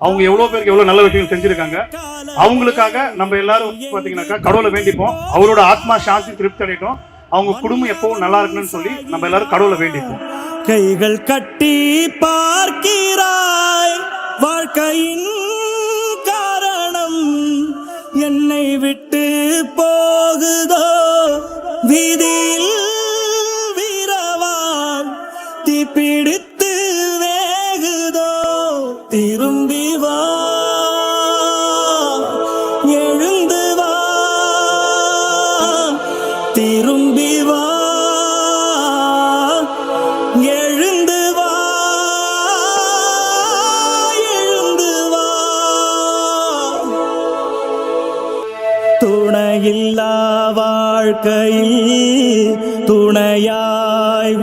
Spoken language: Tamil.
அவங்க எவ்வளவு பேருக்கு எவ்வளவு நல்ல விஷயங்கள் செஞ்சிருக்காங்க. அவங்களுக்காக நம்ம எல்லாரும் பாத்தீங்கன்னாக்கா கடவுளை வேண்டிப்போம், அவரோட ஆத்மா சாந்தி திருப்தி அடையட்டும், அவங்க குடும்பம் எப்பவும் நல்லா இருக்கணும்னு சொல்லி நம்ம எல்லாரும் கடவுளை வேண்டிப்போம். கைகள் கட்டி பார்க்கிறாய், வாழ்க்கையின் காரணம் என்னை விட்டு போகுதோ, வீதியில் வீரவான் தீப்பிடித்து வேகுதோ, திரும்பி வா எழுந்து வா, திரும்பி வா எழுந்து வா, எழுந்து வா. துணையில்லா வாழ்க்கையில் துணையாய்